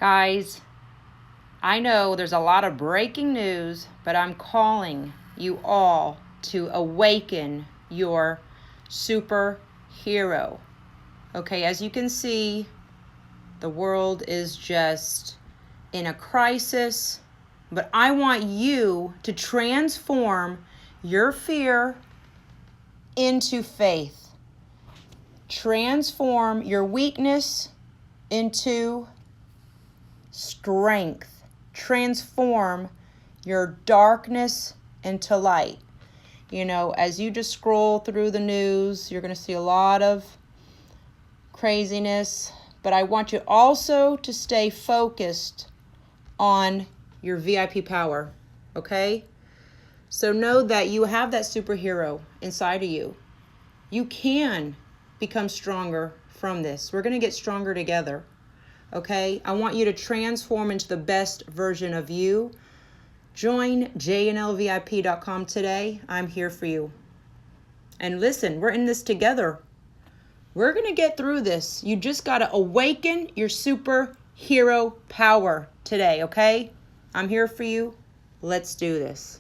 Guys, I know there's a lot of breaking news, but I'm calling you all to awaken your superhero. Okay, as you can see, the world is just in a crisis, but I want you to transform your fear into faith. Transform your weakness into strength. Transform your darkness into light. You know, as you just scroll through the news, you're going to see a lot of craziness, but I want you also to stay focused on your VIP power, okay? So know that you have that superhero inside of you. You can become stronger from this. We're going to get stronger together, okay? I want you to transform into the best version of you. Join jnlvip.com today. I'm here for you. And listen, we're in this together. We're going to get through this. You just got to awaken your superhero power today, okay? I'm here for you. Let's do this.